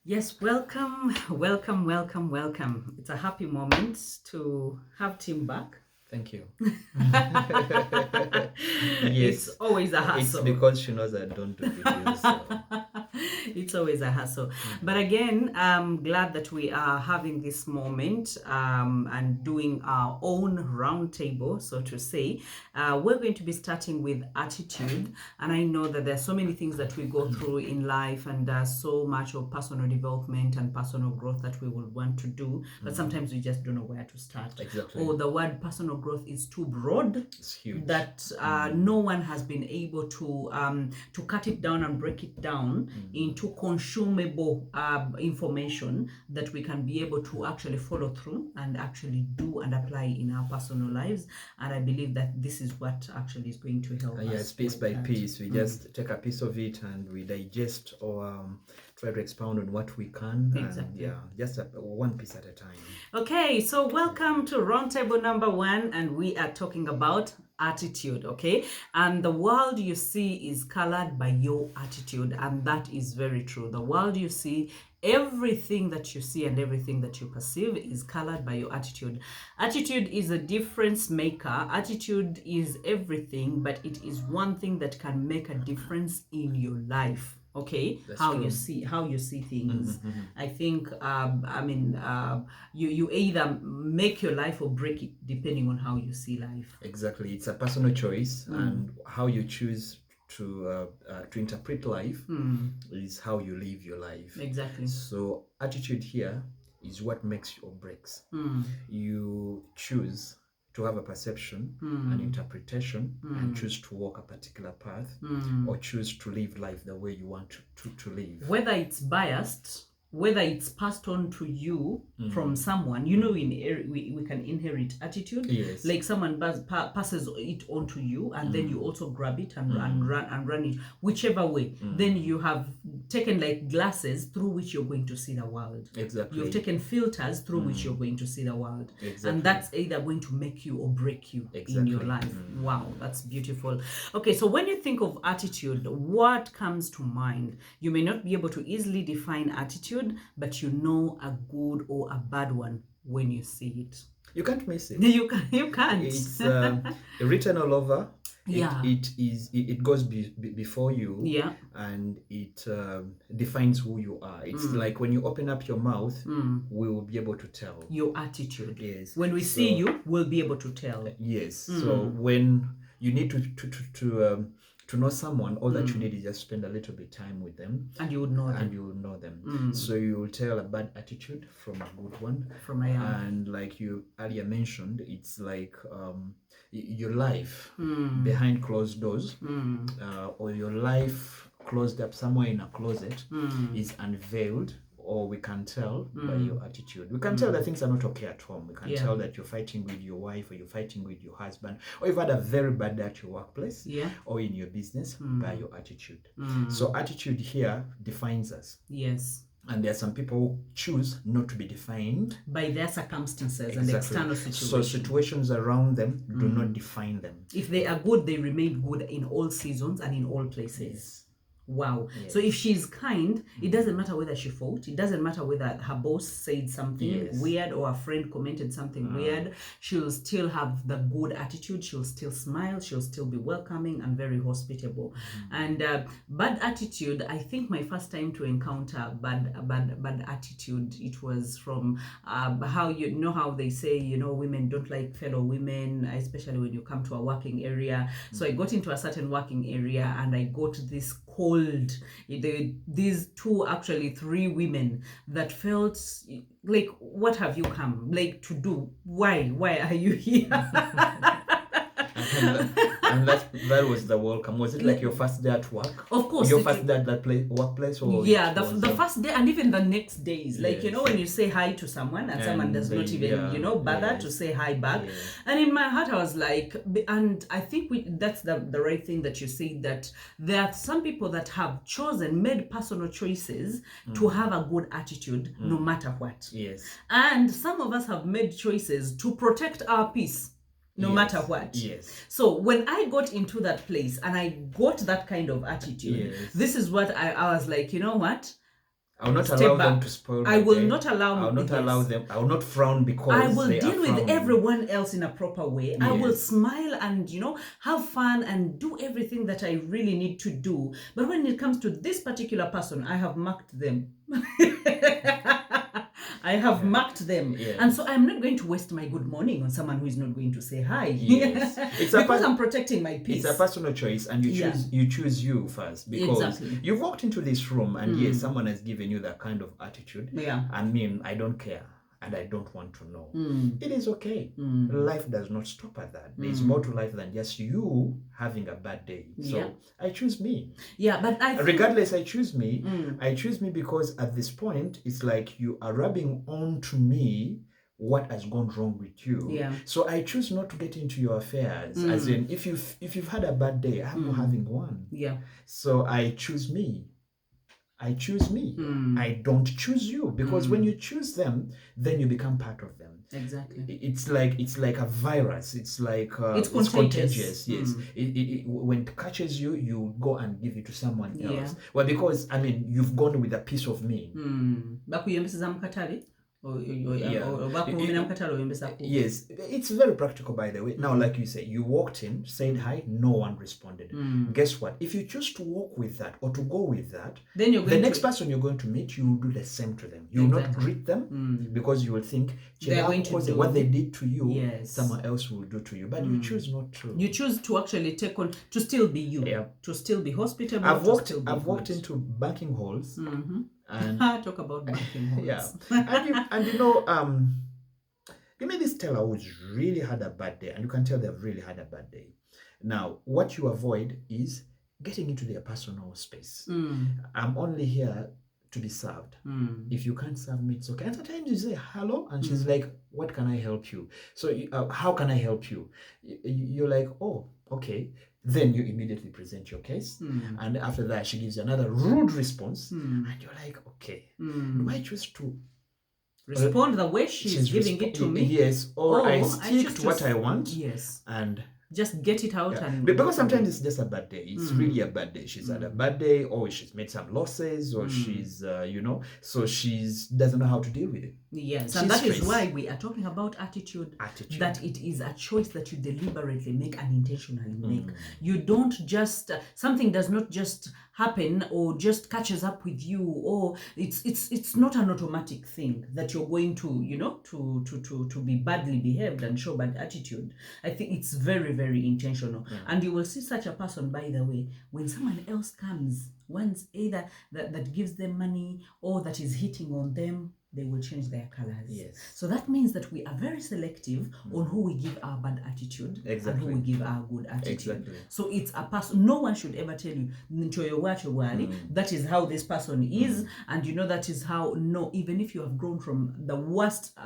Yes, welcome, welcome, welcome, welcome. It's a happy moment to have Tim back. Thank you. It's Yes, always a it's hassle. because she knows I don't do videos. So. It's always a hassle. But again, I'm glad that we are having this moment and doing our own roundtable, so to say. We're going to be starting with attitude. And I know that there's so many things that we go through in life, and so much of personal development and personal growth that we would want to do. But sometimes we just don't know where to start. Exactly. Or the word personal growth is too broad. It's huge. That no one has been able to cut it down and break it down into consumable information that we can be able to actually follow through and actually do and apply in our personal lives. And I believe that this is what actually is going to help us. Yes, piece by piece. We just take a piece of it and we digest or try to expound on what we can. Exactly. And just one piece at a time. Okay, so welcome to roundtable number 1, and we are talking about attitude. Okay, and the world you see is colored by your attitude, and that is very true. The world you see, everything that you see and everything that you perceive is colored by your attitude. Attitude is a difference maker. Attitude is everything, but it is one thing that can make a difference in your life. Okay, That's how true. you see things. I think you either make your life or break it depending on how you see life. Exactly. It's a personal choice, and how you choose to interpret life is how you live your life. Exactly. So attitude here is what makes or breaks. You choose to have a perception, an interpretation, and choose to walk a particular path, or choose to live life the way you want to live. Whether it's biased, whether it's passed on to you from someone, you know, we can inherit attitude. Yes. Like someone passes it on to you, and then you also grab it and run it, whichever way. Then you have taken like glasses through which you're going to see the world. Exactly. You've taken filters through which you're going to see the world. Exactly. And that's either going to make you or break you in your life. Wow, that's beautiful. Okay, so when you think of attitude, what comes to mind? You may not be able to easily define attitude, but you know a good or a bad one when you see it. You can't miss it. You can't. It's written all over. Yeah. It goes before you. Yeah. And it defines who you are. It's like when you open up your mouth, we will be able to tell your attitude. Yes. When we see you, we'll be able to tell. Yes. So when you need to know someone, all that you need is just spend a little bit time with them, and you would know them. And you will know them. So you will tell a bad attitude from a good one. From a young. And like you earlier mentioned, it's like your life behind closed doors, or your life closed up somewhere in a closet is unveiled, or we can tell by your attitude. We can tell that things are not okay at home. We can tell that you're fighting with your wife, or you're fighting with your husband, or you've had a very bad day at your workplace, or in your business, by your attitude. So attitude here defines us. Yes. And there are some people who choose not to be defined by their circumstances and external situations. So situations around them do not define them. If they are good, they remain good in all seasons and in all places. Yes. Wow. Yes. So if she's kind, it doesn't matter whether she fought. It doesn't matter whether her boss said something weird or a friend commented something weird. She'll still have the good attitude. She'll still smile. She'll still be welcoming and very hospitable. And bad attitude, I think my first time to encounter bad attitude, it was from how, you know how they say, you know, women don't like fellow women, especially when you come to a working area. So I got into a certain working area and I got this cold. These three women that felt like, what have you come like to do? Why are you here? And that was the welcome. Was it like your first day at work? Of course. Your first day at that workplace? Or the first day, and even the next days. Like, you know, when you say hi to someone and someone does not even, bother to say hi back. And in my heart, I was like, and I think that's the right thing that you say, that there are some people that have made personal choices to have a good attitude no matter what. Yes. And some of us have made choices to protect our peace. No matter what. Yes. So when I got into that place and I got that kind of attitude, this is what I was like, you know what? I will not step allow back. them to spoil my I will day. not allow. I will not allow them. I will not frown because I will they deal are with frowning. everyone else in a proper way. I will Yes. smile and have fun and do everything that I really need to do. But when it comes to this particular person, I have marked them. I have marked them. Yes. And so I'm not going to waste my good morning on someone who is not going to say hi. Yes. It's because I'm protecting my peace. It's a personal choice, and you choose you first, because Exactly. you've walked into this room and yes, someone has given you that kind of attitude. Yeah. I mean, I don't care and I don't want to know. It is okay. Life does not stop at that. There's more to life than just you having a bad day. So I choose me. Yeah, but regardless, I choose me. I choose me because at this point, it's like you are rubbing on to me what has gone wrong with you. Yeah. So I choose not to get into your affairs. As in, if you've had a bad day, I'm not having one. Yeah. So I choose me. I choose me. I don't choose you, because when you choose them, then you become part of them. Exactly. It's like a virus. It's like it's contagious. Yes. When it catches you, you go and give it to someone else. Well, because I mean, you've gone with a piece of me. Yes, it's very practical, by the way. Now, like you say, you walked in, said hi, no one responded. Guess what? If you choose to walk with that or to go with that, then the next person you're going to meet, you will do the same to them. You will not greet them because you will think they're going to do what they did to you, someone else will do to you. But you choose not to. You choose to actually take on, to still be you, to still be hospitable. I've walked into banking halls. And talk about banking halls. Yeah. and you meet this teller who's really had a bad day, and you can tell they've really had a bad day. Now, what you avoid is getting into their personal space. I'm only here to be served. If you can't serve me, it's okay. And sometimes you say hello, and she's like, what can I help you? So how can I help you? You're like, oh, okay. Then you immediately present your case. And after that, she gives you another rude response. And you're like, okay, do I choose to respond the way she's giving it to me? Yes. Or I stick to what I want. Yes. And just get it out. And because sometimes it's just a bad day. It's really a bad day. She's had a bad day, or she's made some losses, or she's so she's doesn't know how to deal with it. Yes, and that is why we are talking about attitude. That it is a choice that you deliberately make and intentionally make. You don't just something does not just happen or just catches up with you, or it's not an automatic thing that you're going to to be badly behaved and show bad attitude. I think it's very, very intentional. And you will see such a person, by the way, when someone else comes, once either that gives them money or that is hitting on them, they will change their colors. Yes. So that means that we are very selective on who we give our bad attitude and who we give our good attitude. Exactly. So it's a person. No one should ever tell you, that is how this person is, and that is how. No, even if you have grown from the worst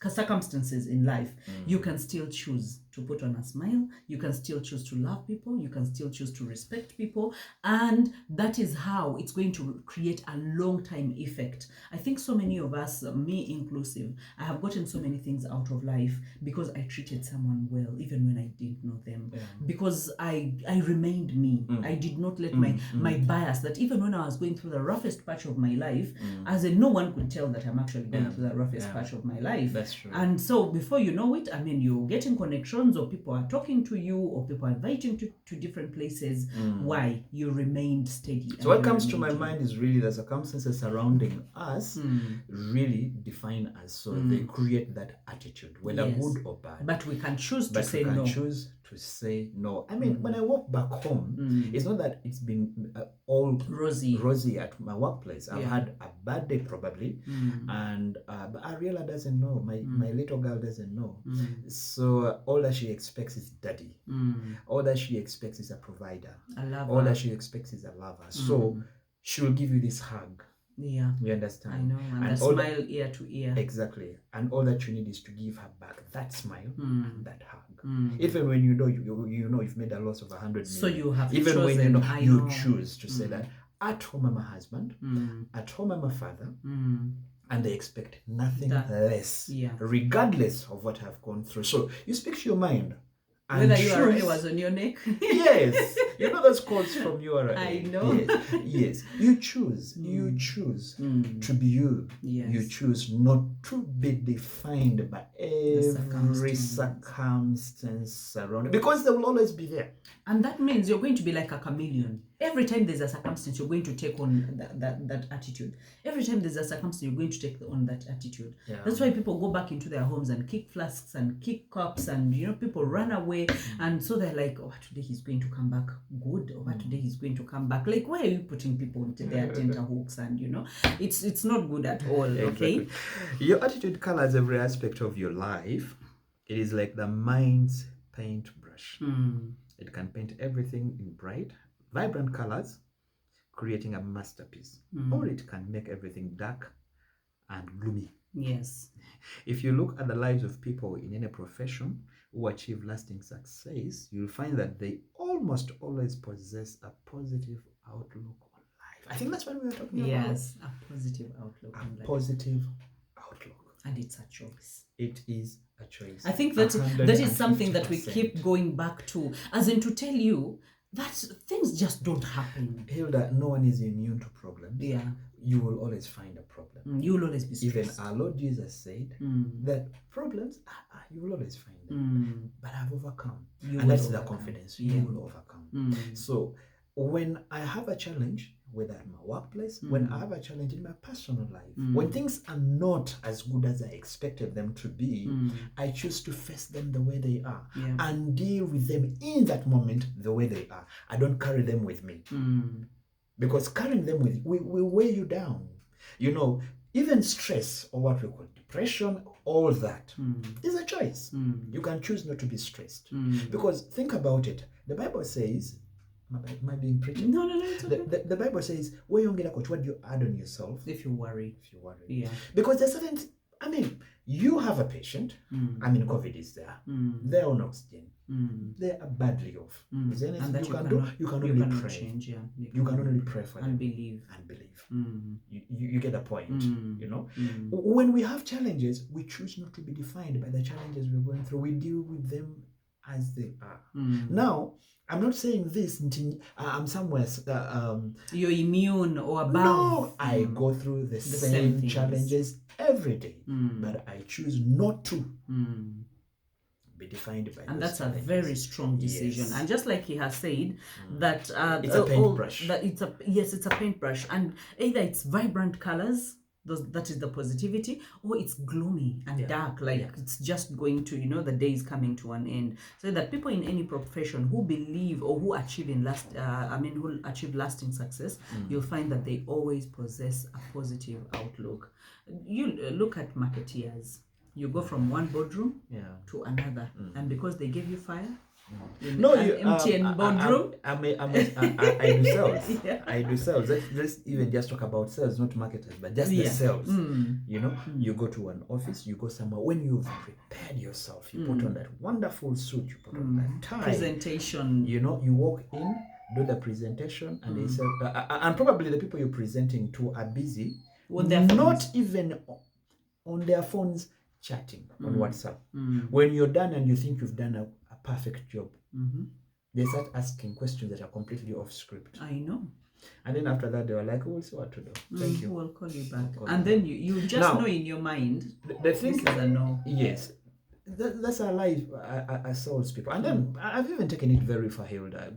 circumstances in life, you can still choose to put on a smile. You can still choose to love people. You can still choose to respect people, and that is how it's going to create a long-time effect. I think so many of us, me inclusive, I have gotten so many things out of life because I treated someone well, even when I didn't know them. Because I remained me. I did not let my bias, that even when I was going through the roughest patch of my life, as in no one could tell that I'm actually going through the roughest patch of my life. That's true. And so before you know it, I mean, you're getting connections, or people are talking to you, or people are inviting you to different places. Why? You remained steady. So what comes to my mind is really the circumstances surrounding us really define us. So they create that attitude, whether good or bad. But we can choose to say no. Choose to say no. I mean, when I walk back home, it's not that it's been all rosy at my workplace. I've had a bad day probably, and but Ariella doesn't know. My little girl doesn't know. So all that she expects is daddy. All that she expects is a provider. A lover. All that she expects is a lover. So she'll give you this hug. Yeah. You understand? I know. And a smile ear to ear. Exactly. And all that you need is to give her back that smile and that hug. Even when you know you've made a loss of 100 million. So you have even chosen, when you choose to say that at home I'm a husband, at home I'm a father, and they expect nothing less, regardless of what I've gone through. So you speak to your mind Whether URA was on your neck. Yes. You know those quotes from URA. I know. Yes. You choose. You choose to be you. Yes. You choose not to be defined by every circumstance around, because they will always be there. And that means you're going to be like a chameleon. Every time there's a circumstance, you're going to take on that attitude. Every time there's a circumstance, you're going to take on that attitude. Yeah. That's why people go back into their homes and kick flasks and kick cups, and people run away. And so they're like, oh, today he's going to come back good, or today he's going to come back. Like, why are you putting people into their tenterhooks? And it's not good at all. Okay. Exactly. Your attitude colors every aspect of your life. It is like the mind's paintbrush. It can paint everything in bright, vibrant colors, creating a masterpiece. Or it can make everything dark and gloomy. Yes. If you look at the lives of people in any profession who achieve lasting success, you'll find that they almost always possess a positive outlook on life. I think that's what we were talking about. Yes, a positive outlook on life. Positive outlook. And it's a choice. It is a choice. I think that is something that we keep going back to, as in to tell you that things just don't happen. Hilda, no one is immune to problems. Yeah. You will always find a problem. You will always be stressed. Even our Lord Jesus said that problems, you will always find them. But I've overcome. And that's the confidence. You will overcome. So when I have a challenge, whether in my workplace, when I have a challenge in my personal life, when things are not as good as I expected them to be, I choose to face them the way they are and deal with them in that moment the way they are. I don't carry them with me. Because carrying them with you will weigh you down. Even stress, or what we call depression, all that is a choice. You can choose not to be stressed. Because think about it. The Bible says, am I being preachy? No, it's okay. The Bible says, what do you add on yourself? If you worry. Yeah. Because there's certain, you have a patient. COVID is there. They're on oxygen. They are badly off. Is there anything you can do? You can only pray. Change, yeah. You can only pray for them. And believe. You get the point. When we have challenges, we choose not to be defined by the challenges we're going through. We deal with them as they are. Now, I'm not saying this until I'm somewhere. You're immune or above. No, I go through the same challenges every day, but I choose not to be defined by. And that's challenges. A very strong decision. Yes. And just like he has said, that it's a paintbrush. It's a paintbrush, and either it's vibrant colors. That is the positivity, or it's gloomy and dark, it's just going to, the day is coming to an end. So that people in any profession who believe or who achieve who achieve lasting success, you'll find that they always possess a positive outlook. You look at marketeers. You go from one boardroom to another, and because they gave you fire. MTN boardroom. I do sales. I do sales. Let's even just talk about sales, not marketers, but just the sales. You go to an office, you go somewhere. When you've prepared yourself, you put on that wonderful suit, you put on that tie. Presentation. You walk in, do the presentation, and they say, and probably the people you're presenting to are busy, not even on their phones chatting on WhatsApp. When you're done and you think you've done a perfect job, they start asking questions that are completely off script. I know. And then after that, they were like, we'll see what to do. Thank you. We'll call you back. And then you just know in your mind, the thing is a no. Yes. That's our life as salespeople. And then I've even taken it very far, Hilda.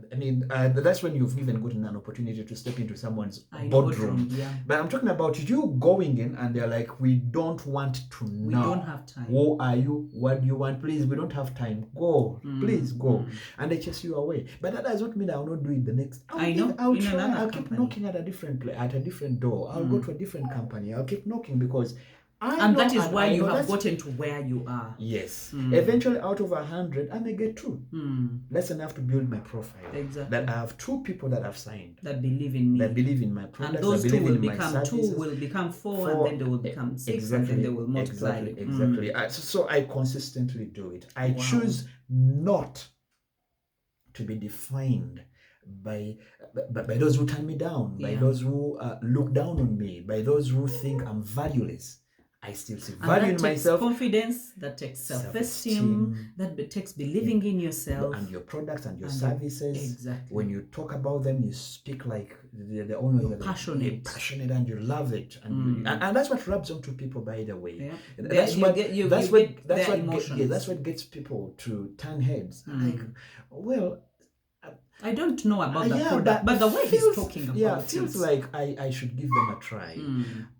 That's when you've even gotten an opportunity to step into someone's boardroom. Yeah. But I'm talking about you going in and they're like, we don't want to know. We don't have time. Who are you? What do you want? Please, we don't have time. Go. Please go. And they chase you away. But that does not mean I'll not do it the next. I'll try. I'll keep knocking at a different door. I'll go to a different company. I'll keep knocking because that is why you have gotten to where you are. Yes. Eventually, out of 100, I may get 2. That's enough to build my profile. Exactly. That I have 2 people that have signed. That believe in me. That believe in my products. And those 2 will become 2, will become 4, and then they will become 6, and then they will multiply. Exactly. So I consistently do it. I choose not to be defined by those who turn me down, by those who look down on me, by those who think I'm valueless. I still see And value in that takes myself. confidence, that takes self-esteem, that takes believing in yourself. And your products and your services. Exactly. When you talk about them, you speak like the owner. You're passionate. Passionate and you love it. And that's what rubs onto people, by the way. Yeah. That's what gets people to turn heads. Like, well, I don't know about the product, but the way he's talking about it feels like I should give them a try.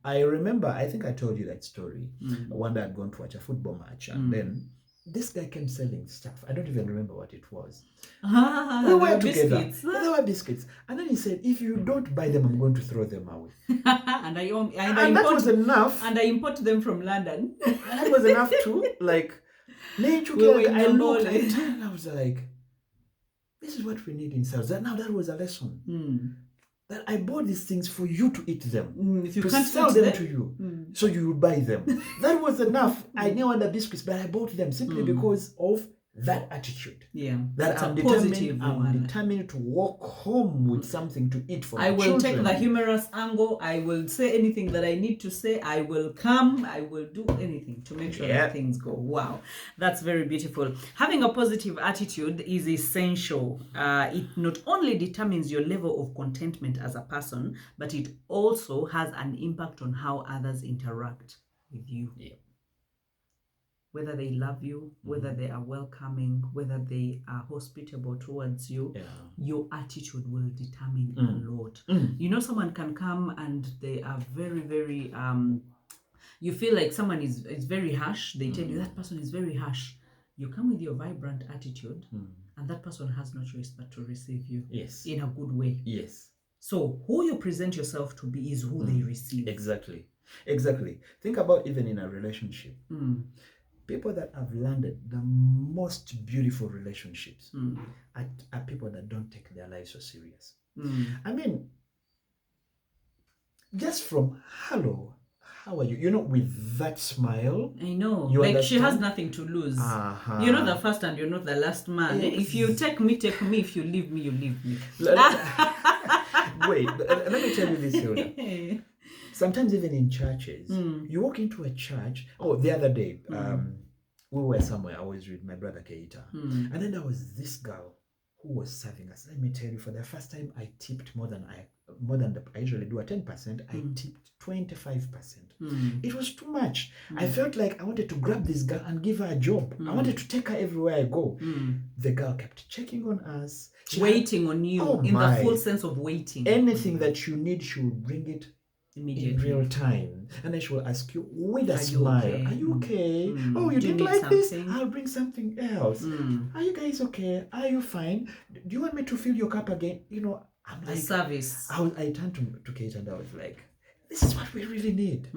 I remember, I think I told you that story. One day I'd gone to watch a football match, and then this guy came selling stuff. I don't even remember what it was. We were together. Biscuits. There were biscuits. And then he said, if you don't buy them, I'm going to throw them away. and that was enough. And I import them from London. That was enough too. Like, I looked at it and I was like, this is what we need in sales. That was a lesson. That I bought these things for you to eat them. If you to can't sell them to you, so you will buy them. That was enough. I knew other biscuits, but I bought them simply because of that attitude. Yeah, that I'm determined to walk home with something to eat for my children. I will take the humorous angle. I will say anything that I need to say. I will come. I will do anything to make sure that things go. Wow, that's very beautiful. Having a positive attitude is essential. It not only determines your level of contentment as a person, but it also has an impact on how others interact with you. Yeah. Whether they love you, whether they are welcoming, whether they are hospitable towards you, your attitude will determine a lot. You know, someone can come and they are very, very, you feel like someone is very harsh. They tell you that person is very harsh. You come with your vibrant attitude and that person has no choice but to receive you in a good way. Yes. So who you present yourself to be is who they receive. Exactly. Think about even in a relationship. People that have landed the most beautiful relationships are people that don't take their lives so serious. I mean, just from hello, how are you? You know, with that smile. I know. Like understand? She has nothing to lose. You're not the first and you're not the last man. If you take me, take me. If you leave me, you leave me. Wait, let me tell you this, Hilda. Sometimes even in churches, you walk into a church. Oh, the other day, we were somewhere. I was with my brother Keita, and then there was this girl who was serving us. Let me tell you, for the first time, I tipped more than I usually do. At 10%, I tipped 25%. It was too much. I felt like I wanted to grab this girl and give her a job. I wanted to take her everywhere I go. The girl kept checking on us, waiting on you the full sense of waiting. Anything that you need, she will bring it immediately, in real time, and then she will ask you with a smile, are you okay? Oh, you didn't like this? I'll bring something else. Are you guys okay? Are you fine? Do you want me to fill your cup again? You know, I'm like, service. I turned to Kate and I was like, this is what we really need.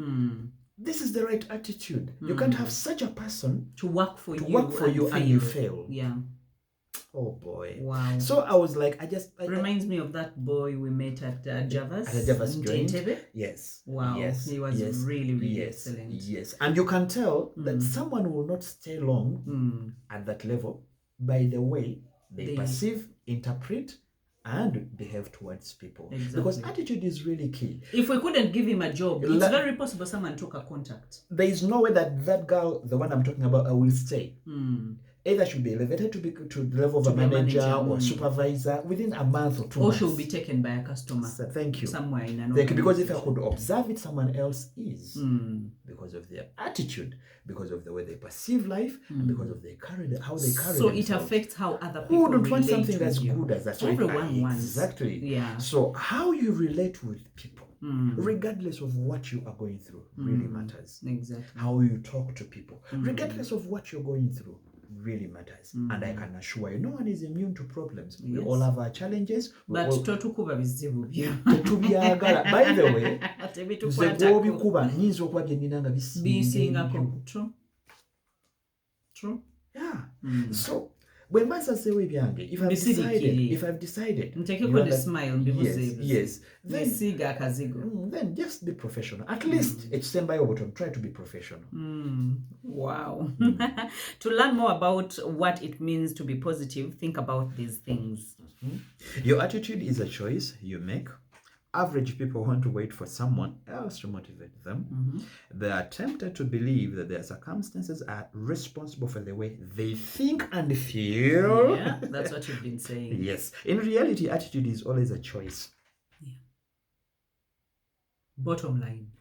This is the right attitude. You can't have such a person to work for you and you fail. Yeah. Oh boy! Wow. So I was like, reminds me of that boy we met at Javas. At the Javas joint. Yes. Wow. Yes. He was really excellent. Yes, and you can tell that someone will not stay long at that level by the way they perceive, interpret, and behave towards people. Exactly. Because attitude is really key. If we couldn't give him a job, it's very possible someone took a contact. There is no way that girl, the one I'm talking about, will stay. Either she'll be elevated to the level of a manager or supervisor within a month or 2 months. Or she'll be taken by a customer. So, thank you. Somewhere in an organization. Because if I could observe it, someone else is. Because of their attitude, because of the way they perceive life, and because of how they carry So themselves. it affects how other people Who don't want something that's good as that? So everyone wants. Exactly. Yeah. So how you relate with people, regardless of what you are going through, really matters. Exactly. How you talk to people, regardless of what you're going through, really matters. And I can assure you, no one is immune to problems. We all have our challenges. But totukuba bizibu byo. Tetubyagala. By the way, nze gw'obikuba nyinza okuba bye nnina nga bisingako. True. Yeah. So when masasewo ebyange, if I've decided, ntekeko the smile yes, then just be professional. At least ekisembayo button, try to be professional. Wow. To learn more about what it means to be positive, think about these things. Your attitude is a choice you make average people want to wait for someone else to motivate them. They are tempted to believe that their circumstances are responsible for the way they think and feel. Yeah, that's what you've been saying. Yes. In reality, attitude is always a choice. Yeah. Bottom line,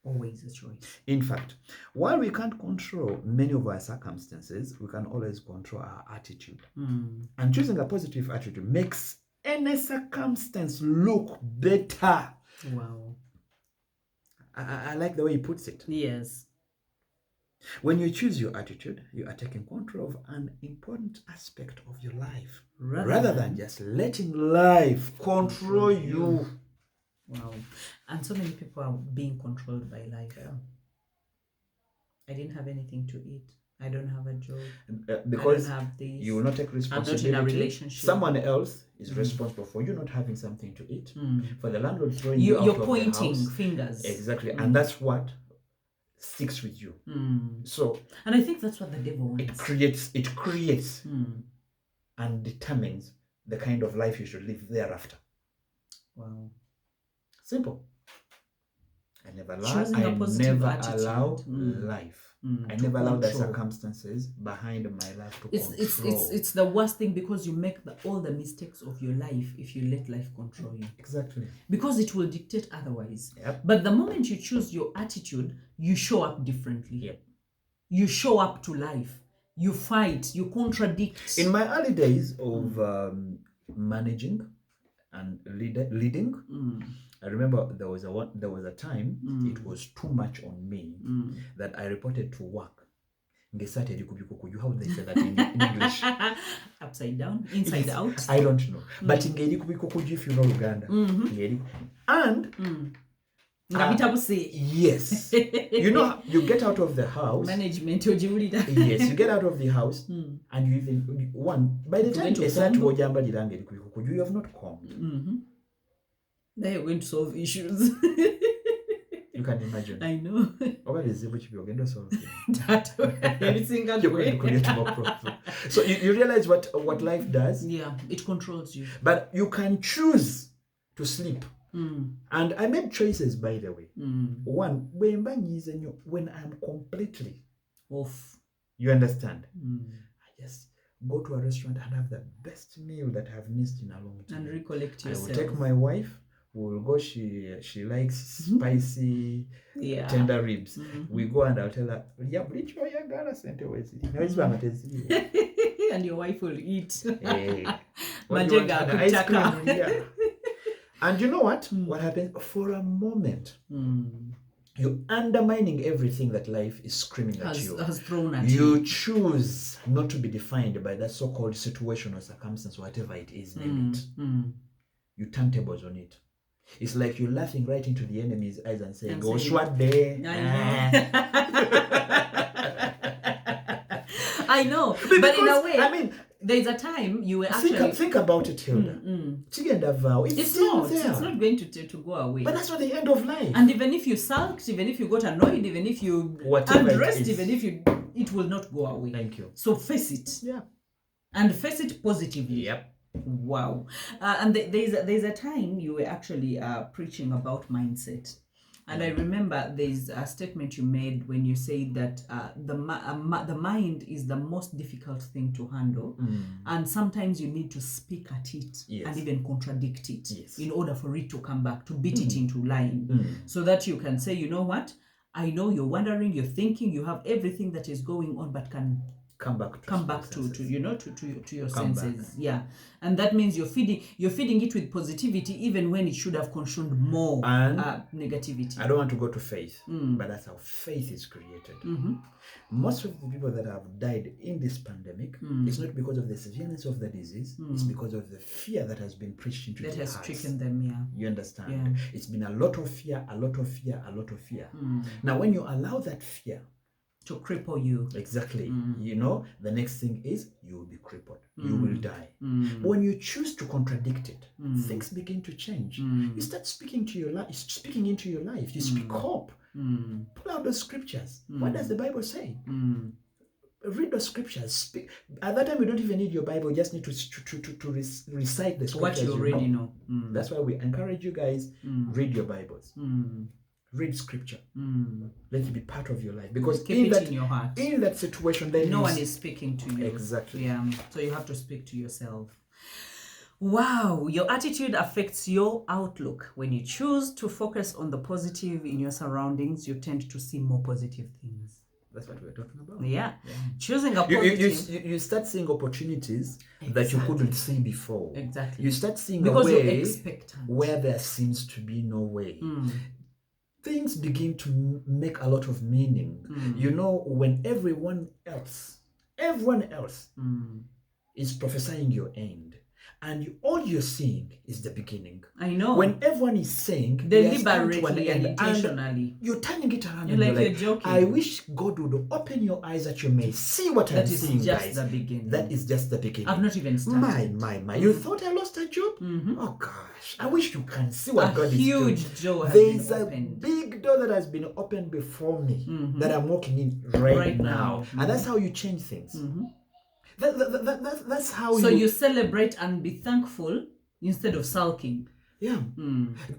always a choice. In fact, while we can't control many of our circumstances, we can always control our attitude. And choosing a positive attitude makes any circumstance look better. Wow. I like the way he puts it. Yes. When you choose your attitude, you are taking control of an important aspect of your life rather than just letting life control you. Wow. And so many people are being controlled by life. I didn't have anything to eat. I don't have a job. Because I don't have this. You will not take responsibility. I'm not in a relationship. Someone else is responsible for you not having something to eat. For the landlord throwing you out you're of pointing the house. fingers. Exactly. And that's what sticks with you. So, and I think that's what the devil wants. It creates and determines the kind of life you should live thereafter. Wow. Simple. I never allow life. I never allow the circumstances behind my life to control. It's the worst thing, because you make all the mistakes of your life if you let life control you. Exactly. Because it will dictate otherwise. Yep. But the moment you choose your attitude, you show up differently. Yep. You show up to life. You fight. You contradict. In my early days of managing and leading, I remember there was a time it was too much on me that I reported to work. How would they say that in English? Upside down, inside out. I don't know. But if you know Uganda. And yes. You know, you get out of the house. Management. Yes, you get out of the house and you even by the time you have not combed. Now you're going to solve issues. You can imagine. I know. Every single You're going to create more problems. So you realize what life does? Yeah, it controls you. But you can choose to sleep. And I made choices, by the way. One, when I'm completely off. You understand? I just go to a restaurant and have the best meal that I've missed in a long time. And recollect yourself. I will take my wife. We'll go. She likes spicy, tender ribs. We go and I'll tell her, and your wife will eat. Ice cream, And you know what? What happens? For a moment, you're undermining everything that life is screaming at you. Has thrown at you. You choose not to be defined by that so-called situation or circumstance, whatever it is, name it. You turn tables on it. It's like you're laughing right into the enemy's eyes and saying, "Go swat there." I know. But in a way, I mean, there's a time you were actually think about it, Hilda. It's not going to go away. But that's not the end of life. And even if you sulked, even if you got annoyed, even if you undressed, even if it will not go away. Thank you. So face it. Yeah. And face it positively. Yep. Wow. And there's a time you were actually preaching about mindset. And I remember there's a statement you made when you said that the mind is the most difficult thing to handle. And sometimes you need to speak at it and even contradict it in order for it to come back, to beat it into line. So that you can say, you know what? I know you're wondering, you're thinking, you have everything that is going on, but can come back to your senses. Yeah. And that means you're feeding it with positivity even when it should have consumed more negativity. I don't want to go to faith, but that's how faith is created. Most of the people that have died in this pandemic, it's not because of the severeness of the disease, it's because of the fear that has been preached into their hearts. That has stricken them, You understand? Yeah. It's been a lot of fear. Now, when you allow that fear to cripple you. Exactly. You know, the next thing is you will be crippled. You will die. But when you choose to contradict it, things begin to change. You start speaking into your life. You speak hope. Pull out those scriptures. What does the Bible say? read the scriptures. Speak. At that time, you don't even need your Bible. You just need to recite the scriptures. What you already know. That's why we encourage you guys, read your Bibles. Read scripture. Let it be part of your life. Because keep it in your heart. In that situation, then no one is speaking to you. Exactly. Yeah. So you have to speak to yourself. Wow, your attitude affects your outlook. When you choose to focus on the positive in your surroundings, you tend to see more positive things. That's what we're talking about. Yeah. Choosing a positive... You start seeing opportunities that you couldn't see before. Exactly. You start seeing because a way you're expectant. Where there seems to be no way. Things begin to make a lot of meaning. You know, when everyone else is prophesying your end, and all you're seeing is the beginning. I know. When everyone is saying deliberately and intentionally, you're turning it around. You're joking. I wish God would open your eyes that you may see what I'm seeing. That is just the beginning. That is just the beginning. I've not even started. My. You thought I lost a job? Oh gosh. I wish you can see what God is doing. A huge door has There's been a opened. big door that has been opened before me that I'm walking in right now. And that's how you change things. That's how you celebrate and be thankful instead of sulking. Yeah.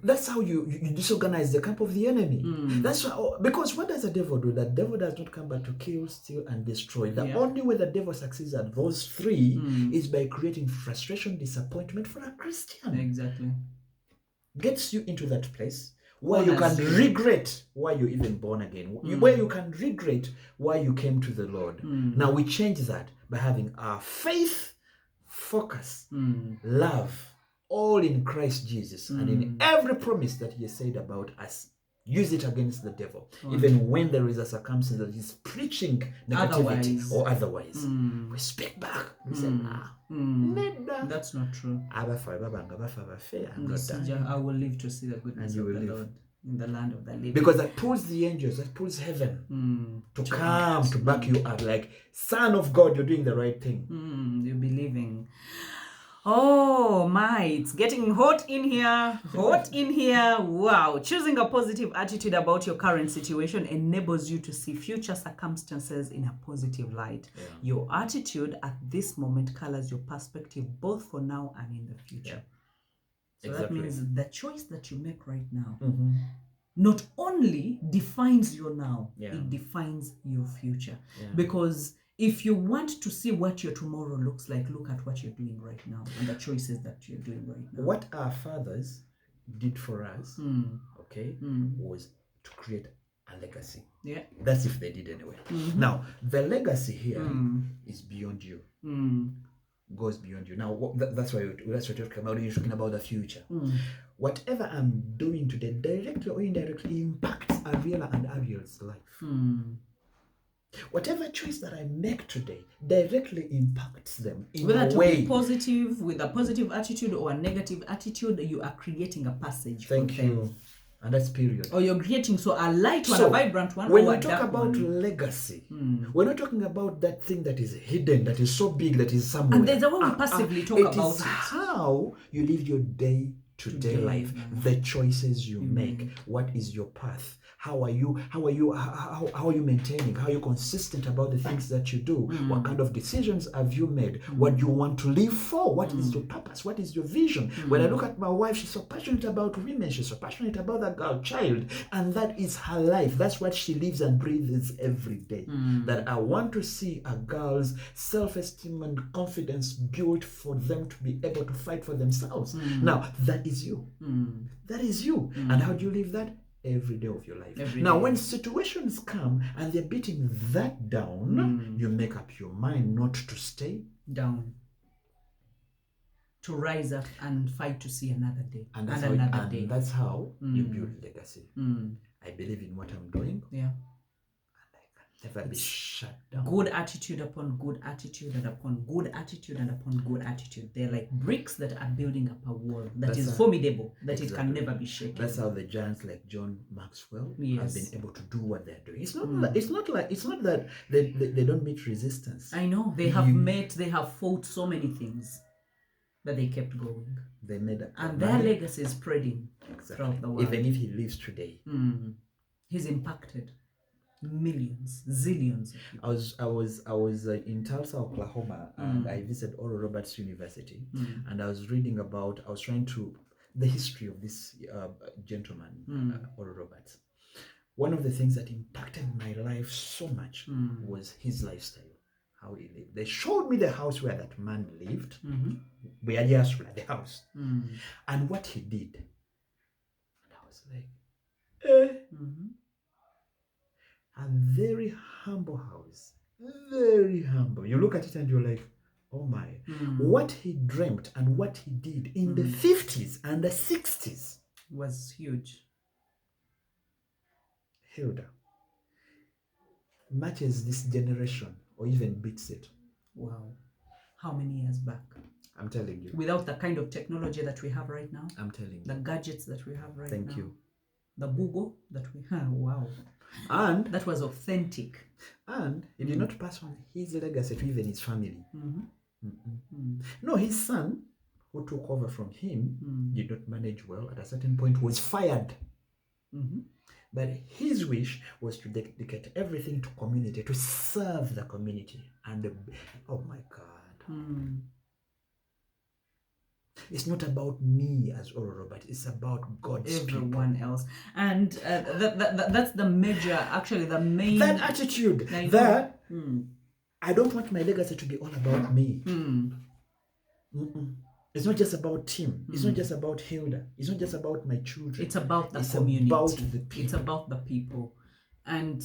That's how you disorganize the camp of the enemy. That's why, because what does the devil do? The devil does not come but to kill, steal, and destroy. The only way the devil succeeds at those three is by creating frustration, disappointment for a Christian. Exactly. Gets you into that place where you can regret why you're even born again, where you can regret why you came to the Lord. Now we change that by having our faith, focus, love, all in Christ Jesus, and in every promise that he has said about us. Use it against the devil, even when there is a circumstance that is preaching negativity or otherwise. We speak back. We say, that's not true. I will live to see the goodness of the Lord in the land of the living. Because that pulls the angels, that pulls heaven to come to back you up. Like, Son of God, you're doing the right thing. You're believing. Oh my, it's getting hot in here. Wow. Choosing a positive attitude about your current situation enables you to see future circumstances in a positive light. Your attitude at this moment colors your perspective both for now and in the future. So that means the choice that you make right now not only defines your now, it defines your future. Because if you want to see what your tomorrow looks like, look at what you're doing right now and the choices that you're doing right now. What our fathers did for us, was to create a legacy. Yeah. That's if they did anyway. Now, the legacy here is beyond you. Goes beyond you. Now, that's what you're talking about. You're talking about the future. Whatever I'm doing today, directly or indirectly, impacts Ariella and Ariel's life. Whatever choice that I make today directly impacts them in whether a way. Be positive, with a positive attitude or a negative attitude, you are creating a passage. Thank you. And that's period. Or you're creating a light one, a vibrant one. When we talk about legacy, we're not talking about that thing that is hidden, that is so big, that is somewhere. And there's a way we passively talk about it. It is how you live your day-to-day life, the choices you make. What is your path? How are you maintaining? How are you consistent about the things that you do? What kind of decisions have you made? What do you want to live for? What is your purpose? What is your vision? When I look at my wife, she's so passionate about women. She's so passionate about that girl child. And that is her life. That's what she lives and breathes every day. That I want to see a girl's self-esteem and confidence built for them to be able to fight for themselves. Now, that is you. That is you. And how do you live that? Every day of your life. Now, when situations come and they're beating that down, you make up your mind not to stay down, to rise up and fight to see another day and another day. That's how you build legacy. I believe in what I'm doing. Never be shut down. Good attitude upon good attitude and upon good attitude and upon good attitude. They're like bricks that are building up a wall that is formidable, that it can never be shaken. That's how the giants like John Maxwell have been able to do what they're doing. It's not that they don't meet resistance. I know they have fought so many things, but they kept going. They made up, and their legacy is spreading throughout the world. Even if he lives today, he's impacted. Millions, zillions of people. I was in Tulsa, Oklahoma, and I visited Oral Roberts University, and I was trying to the history of this gentleman, Oral Roberts. One of the things that impacted my life so much was his lifestyle, how he lived. They showed me the house where that man lived, where just the house, and what he did. And I was like, a very humble house, very humble. You look at it and you're like, oh my, what he dreamt and what he did in the 50s and the 60s was huge. Hilda matches this generation or even beats it. Wow. How many years back? I'm telling you. Without the kind of technology that we have right now. I'm telling you. The gadgets that we have right now. Thank you. The Google that we have. Wow. And that was authentic. And he did not pass on his legacy to even his family. No, his son, who took over from him, did not manage well. At a certain point, was fired. But his wish was to dedicate everything to community, to serve the community. And oh my God. It's not about me as Oral Robert. It's about God's everyone people. else. And that's the major, actually the main... That attitude that I don't want my legacy to be all about me. It's not just about Tim. It's not just about Hilda. It's not just about my children. It's about the community. About the people. It's about the people. And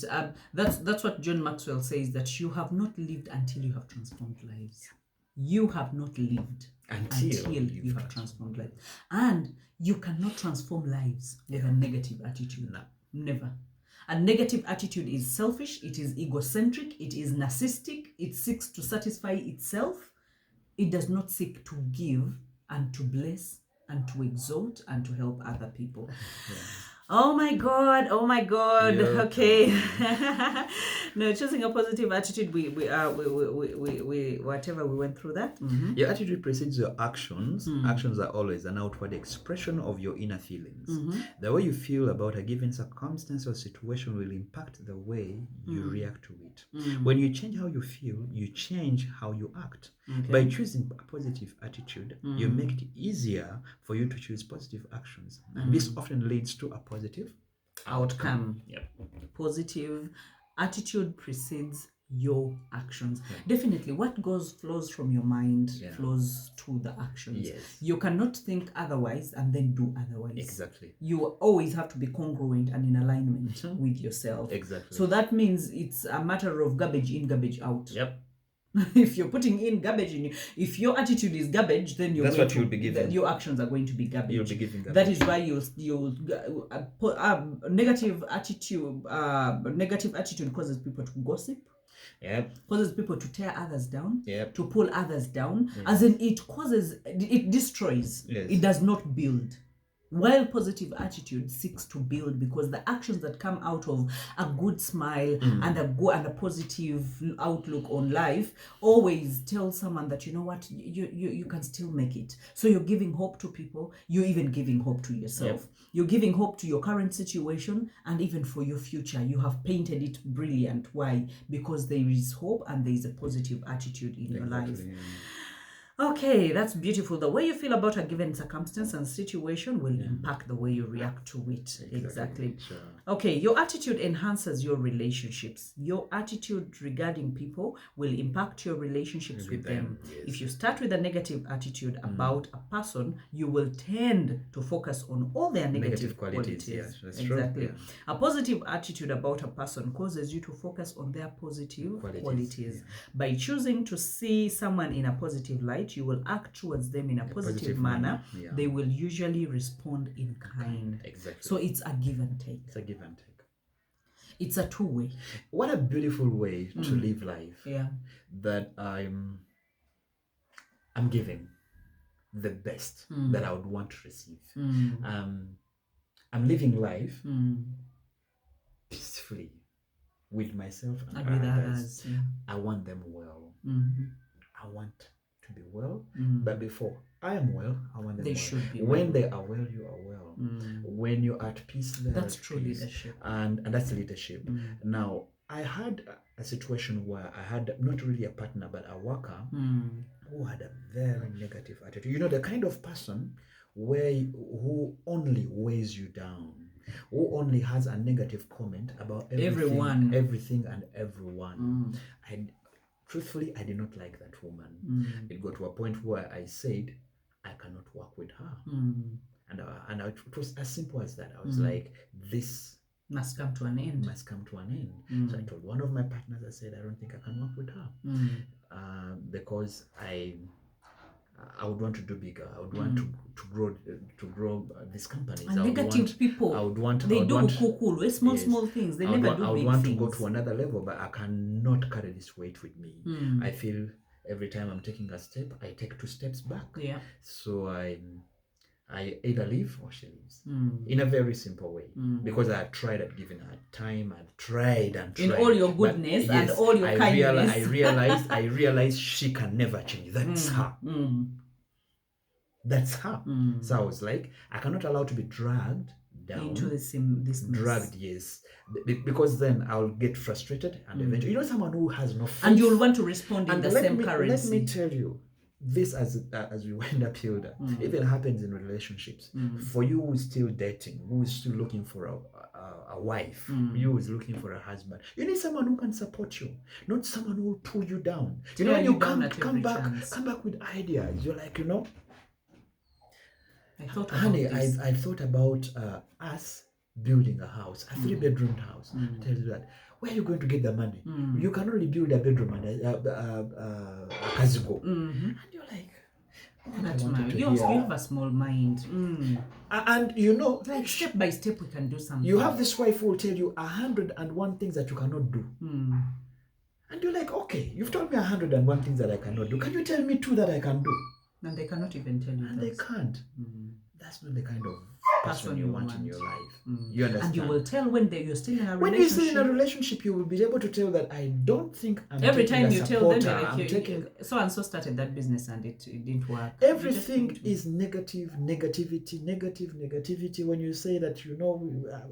that's what John Maxwell says, that you have not lived until you have transformed lives. You have not lived until you have transformed lives. And you cannot transform lives with a negative attitude. No. Never. A negative attitude is selfish, it is egocentric, it is narcissistic, it seeks to satisfy itself. It does not seek to give and to bless and to exalt and to help other people. Oh my God! Yeah. Okay. No, choosing a positive attitude. We whatever we went through that. Your attitude precedes your actions. Actions are always an outward expression of your inner feelings. The way you feel about a given circumstance or situation will impact the way you react to it. When you change how you feel, you change how you act. Okay. By choosing a positive attitude, you make it easier for you to choose positive actions. And this often leads to a positive outcome. Yep. Positive attitude precedes your actions. Definitely what flows from your mind flows to the actions. You cannot think otherwise and then do otherwise. Exactly. You always have to be congruent and in alignment with yourself. Exactly. So that means it's a matter of garbage in, garbage out. Yep. If you're putting in garbage in, if your attitude is garbage, then that's what you'll be given. Your actions are going to be garbage. You'll be giving garbage. That is why you'll negative attitude. Negative attitude causes people to gossip. Causes people to tear others down. To pull others down. As in, it destroys. It does not build. While positive attitude seeks to build, because the actions that come out of a good smile and a positive outlook on life always tell someone that, you know what, you can still make it. So you're giving hope to people. You're even giving hope to yourself. You're giving hope to your current situation and even for your future. You have painted it brilliant. Why? Because there is hope and there is a positive attitude in your life. Okay, that's beautiful. The way you feel about a given circumstance and situation will impact the way you react to it. Exactly. Sure. Okay, your attitude enhances your relationships. Your attitude regarding people will impact your relationships with them. If you start with a negative attitude about a person, you will tend to focus on all their negative qualities. That's exactly. True. A positive attitude about a person causes you to focus on their positive qualities. By choosing to see someone in a positive light, you will act towards them in a positive manner. They will usually respond in kind. Exactly. So it's a give and take. It's a give and take. It's a two-way. What a beautiful way to live life. That I'm giving the best that I would want to receive. I'm living life peacefully with myself and with others. I want them well. I want to be well, but before I am well, I want them They well. should be When well. they are well, you are well. When you're at peace, they're That's at true peace. leadership. And that's leadership. Now, I had a situation where I had not really a partner, but a worker who had a very negative attitude. You know, the kind of person who only weighs you down, who only has a negative comment about everything and everyone. Truthfully, I did not like that woman. It got to a point where I said, I cannot work with her. And it was as simple as that. I was like, this must come to an end. So I told one of my partners, I said, I don't think I can work with her. Because I would want to do bigger. I would want to grow this company. And negative people, they do cool, small things. They never do big things. I would want to go to another level, but I cannot carry this weight with me. I feel every time I'm taking a step, I take 2 steps back. Yeah. So I either leave or she leaves. In a very simple way. Because I had tried at giving her time. I've tried and tried. In all your goodness and all your kindness. I realized she can never change. That's her. That's her. So I was like, I cannot allow to be dragged down into this dragged, yes, because then I'll get frustrated and eventually, you know, someone who has no faith, and you'll want to respond in the same currency. Let me tell you, this as we wind up, Hilda, even happens in relationships. For you who is still dating, who is still looking for a wife, you who is looking for a husband, you need someone who can support you, not someone who will pull you down. You know, when you come back with ideas, you're like, you know, honey, I thought about us building a house, a 3-bedroom house. I tell you that. Where are you going to get the money? You can only build a bedroom and a kazigo. And you're like, you have a small mind. And you know, like step by step we can do something. You have this wife who will tell you 101 things that you cannot do. And you're like, okay, you've told me 101 things that I cannot do. Can you tell me 2 that I can do? And they cannot even tell you. And they can't. That's not the kind of person you want in your life. You understand? And you will tell when you're still in a relationship. When you're still in a relationship, you will be able to tell that I don't think I'm every time you tell them like so and so started that business and it didn't work. Everything is negativity. When you say that, you know,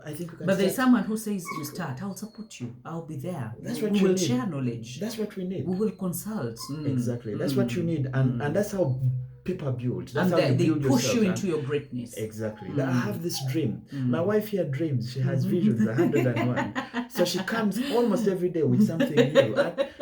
I think you can. But there's someone who says you start, I'll support you, I'll be there. That's what we you will need. Share knowledge. That's what we need. We will consult. Exactly. That's what you need, and that's how people build. That's how they build push yourself, you into your greatness. Exactly. I have this dream. My wife here dreams. She has visions, 101. So she comes almost every day with something new.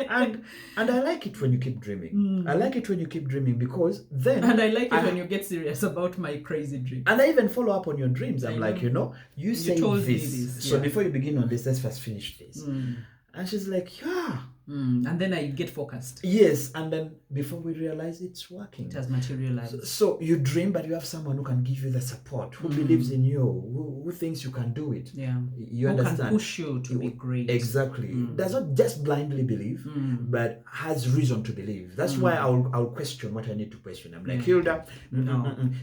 And I like it when you keep dreaming. I like it when you keep dreaming, because then... And I like it when you get serious about my crazy dream. And I even follow up on your dreams. I'm like, you know, you say this. So before you begin on this, let's first finish this. And she's like, yeah. And then I get focused. Yes, and then before we realize it's working. It has materialized. So you dream, but you have someone who can give you the support, who believes in you, who thinks you can do it. Yeah. You understand? Who can push you to be great. Exactly. Does not just blindly believe, but has reason to believe. That's why I'll question what I need to question. I'm like, Hilda,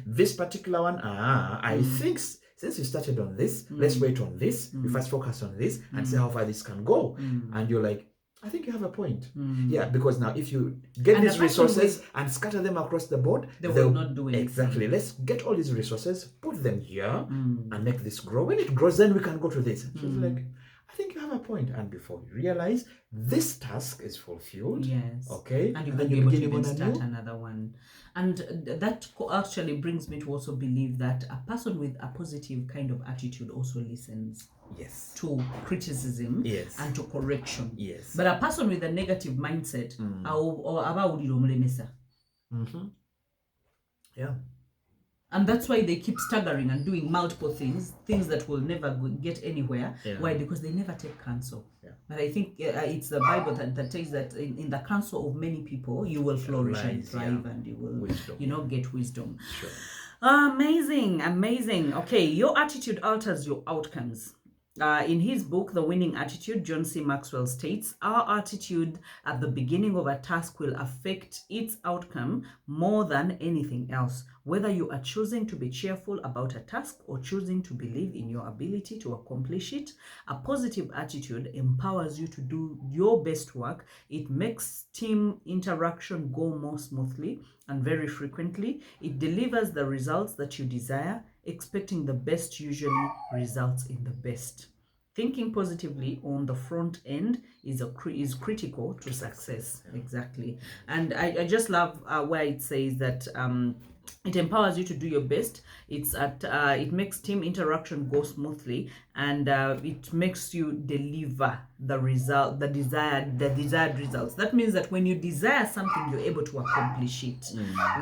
this particular one, I think... Since you started on this, let's wait on this. We first focus on this and see how far this can go. And you're like, I think you have a point. Yeah, because now if you get these resources and scatter them across the board, they will not do anything. Exactly. Let's get all these resources, put them here, and make this grow. When it grows, then we can go to this. And she's like, I think you have a point. And before you realize this task is fulfilled, yes, okay, and you can be able to even start another one. And that actually brings me to also believe that a person with a positive kind of attitude also listens. Yes. To criticism. Yes. And to correction. Yes. But a person with a negative mindset, yeah. And that's why they keep staggering and doing multiple things that will never get anywhere. Yeah. Why? Because they never take counsel. Yeah. But I think it's the Bible that tells that in the counsel of many people, you will flourish and thrive, and you will, get wisdom. Sure. Amazing. Okay, your attitude alters your outcomes. In his book, The Winning Attitude, John C. Maxwell states, our attitude at the beginning of a task will affect its outcome more than anything else. Whether you are choosing to be cheerful about a task or choosing to believe in your ability to accomplish it, a positive attitude empowers you to do your best work. It makes team interaction go more smoothly, and very frequently, it delivers the results that you desire. Expecting the best usually results in the best. Thinking positively on the front end is critical to success. Exactly. And I just love where it says that it empowers you to do your best. It makes team interaction go smoothly, and it makes you deliver the desired results. That means that when you desire something, you're able to accomplish it.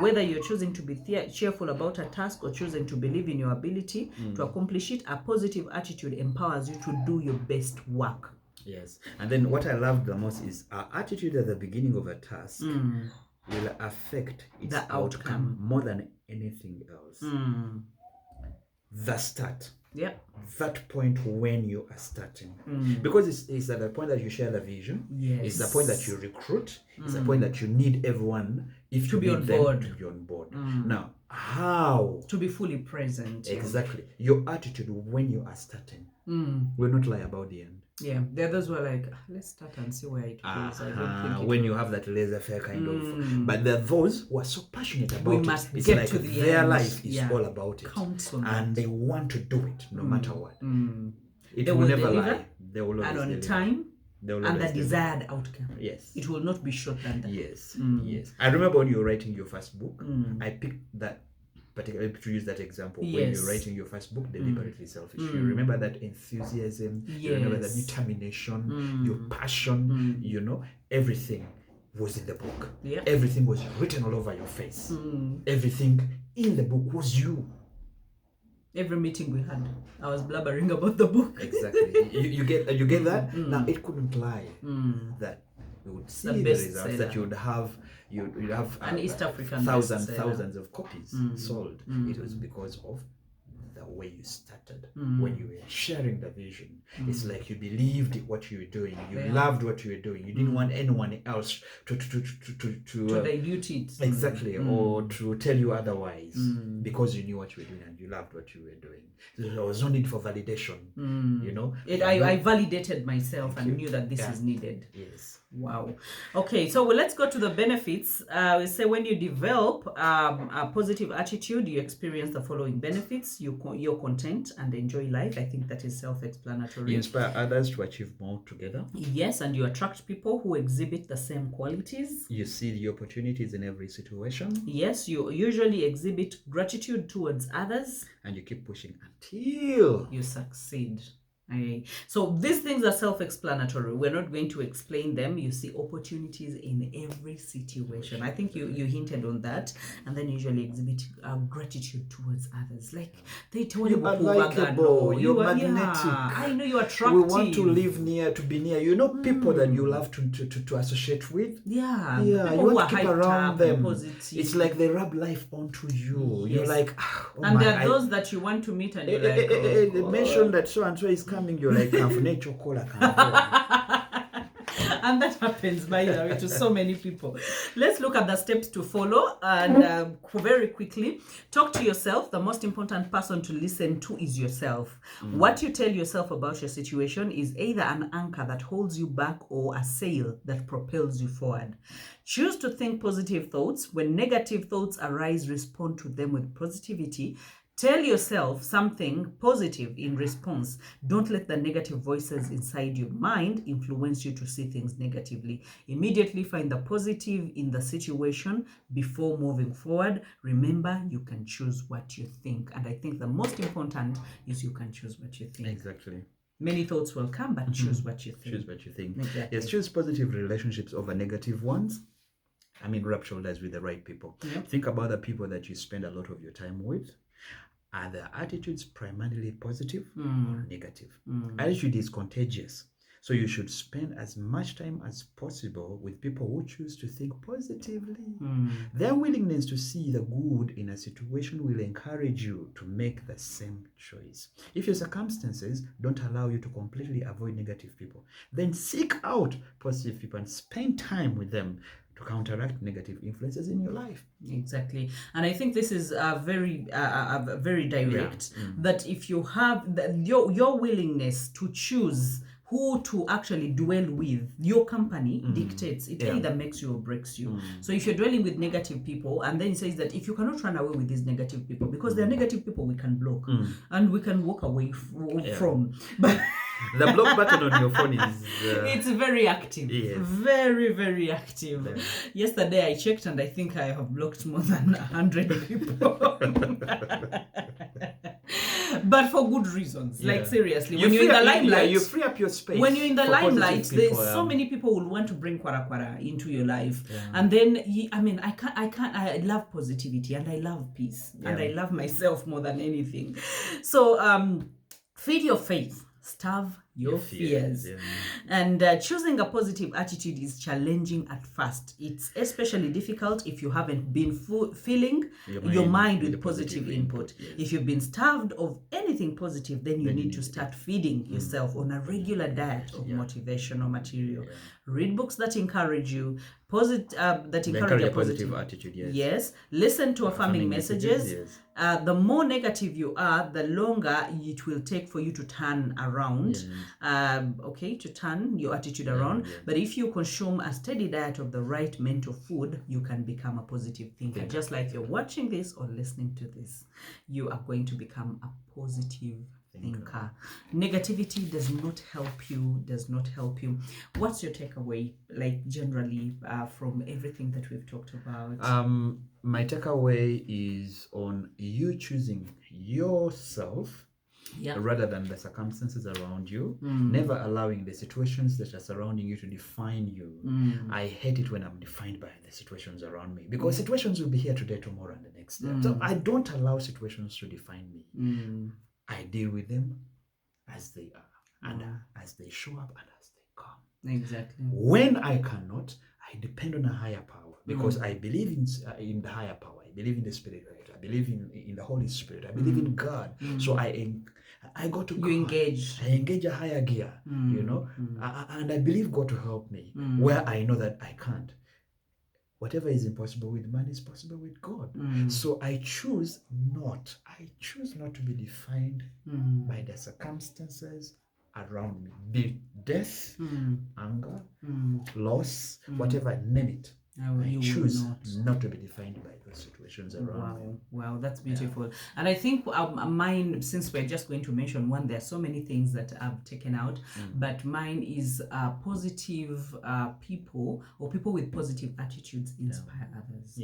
Whether you're choosing to be cheerful about a task or choosing to believe in your ability to accomplish it, a positive attitude empowers you to do your best work. Yes. And then what I loved the most is our attitude at the beginning of a task will affect its outcome more than anything else. The start. Yeah. That point when you are starting. Because it's at the point that you share the vision. Yes. It's the point that you recruit. It's the point that you need everyone to be on board. To be on board. Now, how? To be fully present. Exactly. Your attitude when you are starting will not lie about the end. Yeah, the others were like, let's start and see where it goes. I don't think when you have that laissez-faire kind of, but there are those who are so passionate about we must it's get like to the their end. life is all about it, and they want to do it no matter what. It will never lie. They will always and on deliver. Time and the desired deliver. Outcome. Yes, it will not be short than that. Yes, yes. I remember when you were writing your first book, I picked that. Particularly to use that example, when you're writing your first book, Deliberately Selfish, you remember that enthusiasm, you remember that determination, your passion, you know, everything was in the book. Yeah. Everything was written all over your face. Everything in the book was you. Every meeting we had, I was blabbering about the book. Exactly. you get that? Now, it couldn't lie that you would see the results that you would have. You'd have an East African thousands of copies sold. It was because of the way you started. When you were sharing the vision, it's like you believed what you were doing. You loved what you were doing. You didn't want anyone else to dilute it. Exactly, or to tell you otherwise, because you knew what you were doing and you loved what you were doing. So there was no need for validation. You know, I validated myself and knew that this is needed. Yes. Wow. Okay, so let's go to the benefits. We say when you develop a positive attitude, you experience the following benefits. You're content and enjoy life. I think that is self-explanatory. You inspire others to achieve more together. Yes, and you attract people who exhibit the same qualities. You see the opportunities in every situation. Yes, you usually exhibit gratitude towards others. And you keep pushing until you succeed. So these things are self-explanatory. We're not going to explain them. You see opportunities in every situation. I think you hinted on that. And then usually exhibit gratitude towards others. Like they told you are likable, you're magnetic. Yeah, I know you're attractive. We want to live near, to be near. You know people that you love to associate with. Yeah. You want to keep around them. Positive. It's like they rub life onto you. Yes. You're like, oh and there are those that you want to meet and you're like, they mentioned that so and so is coming. You're like, nature cola. And that happens, by the way, to so many people. Let's look at the steps to follow. And very quickly, talk to yourself. The most important person to listen to is yourself. What you tell yourself about your situation is either an anchor that holds you back or a sail that propels you forward. Choose to think positive thoughts. When negative thoughts arise, respond to them with positivity. Tell yourself something positive in response. Don't let the negative voices inside your mind influence you to see things negatively. Immediately find the positive in the situation before moving forward. Remember, you can choose what you think. And I think the most important is you can choose what you think. Exactly. Many thoughts will come, but choose what you think. Choose what you think. Exactly. Yes, choose positive relationships over negative ones. I mean, rub shoulders with the right people. Yep. Think about the people that you spend a lot of your time with. Are their attitudes primarily positive or negative? Attitude is contagious. So you should spend as much time as possible with people who choose to think positively. Their willingness to see the good in a situation will encourage you to make the same choice. If your circumstances don't allow you to completely avoid negative people, then seek out positive people and spend time with them to counteract negative influences in your life. Exactly. And I think this is very direct, that if you have your willingness to choose who to actually dwell with, your company dictates. It either makes you or breaks you. So if you're dwelling with negative people, and then it says that if you cannot run away with these negative people, because they're negative people we can block and we can walk away from. But the block button on your phone is... it's very active. Yes. Very, very active. Yeah. Yesterday I checked and I think I have blocked more than 100 people. But for good reasons. Like seriously, when you're in the limelight, you free up your space. When you're in the limelight, there's so many people will want to bring kwara into your life. And then I love positivity and I love peace and I love myself more than anything. So feed your faith, starve your fears. And choosing a positive attitude is challenging at first. It's especially difficult if you haven't been filling your mind with positive input. Yes. If you've been starved of anything positive, then you need to start feeding yourself on a regular diet of motivational material. Read books that encourage you, that encourage a positive attitude. Yes. Listen to affirming messages. The more negative you are, the longer it will take for you to turn around. To turn your attitude around. But if you consume a steady diet of the right mental food, you can become a positive thinker. Just like you're watching this or listening to this, you are going to become a positive thinker. Negativity does not help you. What's your takeaway, like generally, from everything that we've talked about? My takeaway is on you choosing yourself rather than the circumstances around you, never allowing the situations that are surrounding you to define you. I hate it when I'm defined by the situations around me, because situations will be here today, tomorrow, and the next day. So I don't allow situations to define me. I deal with them as they are, and as they show up and as they come. Exactly. When I cannot, I depend on a higher power, because I believe in the higher power. I believe in the Spirit. I believe in the Holy Spirit. I believe in God. So I go to God. You engage. I engage a higher gear, and I believe God to help me where I know that I can't. Whatever is impossible with man is possible with God. So I choose not to be defined by the circumstances around me. Be it death, anger, loss, whatever, name it. I choose not to be defined by those situations around me. Wow, that's beautiful. And I think mine, since we're just going to mention one, there are so many things that I've taken out, but mine is positive people, or people with positive attitudes inspire others.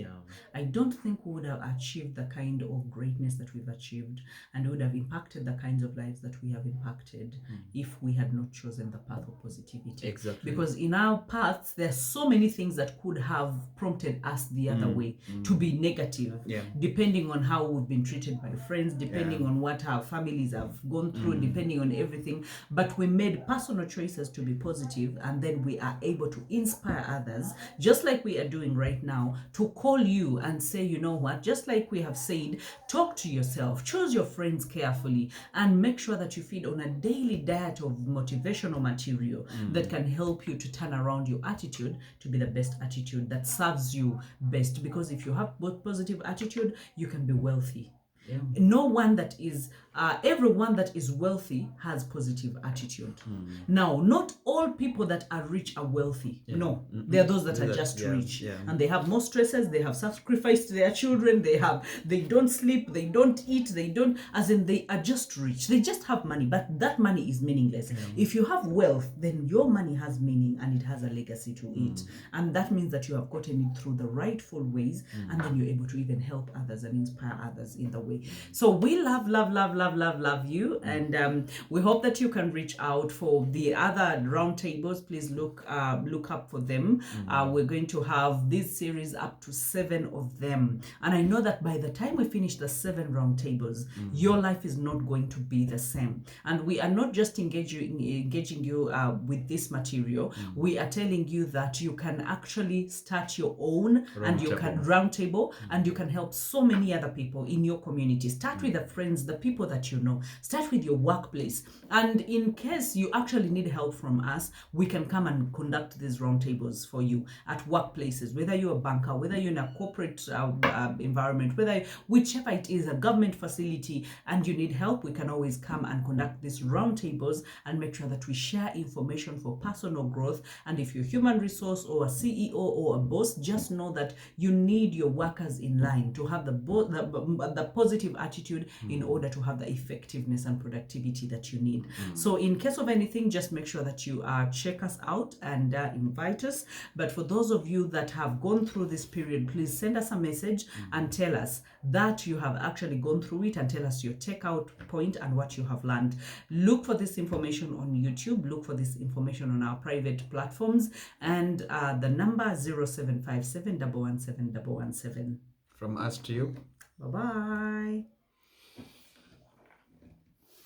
I don't think we would have achieved the kind of greatness that we've achieved, and would have impacted the kinds of lives that we have impacted if we had not chosen the path of positivity. Exactly. Because in our paths, there are so many things that could have prompted us the other way to be negative, depending on how we've been treated by friends, depending on what our families have gone through, depending on everything. But we made personal choices to be positive, and then we are able to inspire others, just like we are doing right now, to call you and say, you know what, just like we have said, talk to yourself, choose your friends carefully, and make sure that you feed on a daily diet of motivational material that can help you to turn around your attitude to be the best attitude that serves you best. Because if you have both positive attitude, you can be wealthy. No one that is everyone that is wealthy has positive attitude. Now, not all people that are rich are wealthy. No, there are those that are just rich, and they have more stresses. They have sacrificed their children. They don't sleep. They don't eat. They are just rich. They just have money, but that money is meaningless. If you have wealth, then your money has meaning and it has a legacy to it, and that means that you have gotten it through the rightful ways, and then you're able to even help others and inspire others in the way Exactly. So we love you, and we hope that you can reach out for the other roundtables. Please look up for them. We're going to have this series up to 7 of them, and I know that by the time we finish the 7 roundtables, your life is not going to be the same. And we are not just engaging you with this material. We are telling you that you can actually start your own and you can roundtable and you can help so many other people in your community. Start with the friends, the people that you know. Start with your workplace. And in case you actually need help from us, we can come and conduct these roundtables for you at workplaces, whether you're a banker, whether you're in a corporate environment, whether whichever it is, a government facility, and you need help, we can always come and conduct these roundtables and make sure that we share information for personal growth. And if you're human resource or a CEO or a boss, just know that you need your workers in line to have the positive attitude in order to have the effectiveness and productivity that you need. So in case of anything, just make sure that you check us out and invite us. But for those of you that have gone through this period, please send us a message and tell us that you have actually gone through it, and tell us your takeout point and what you have learned. Look for this information on YouTube. Look for this information on our private platforms, and the number 0757 117 117. From us to you. Bye-bye.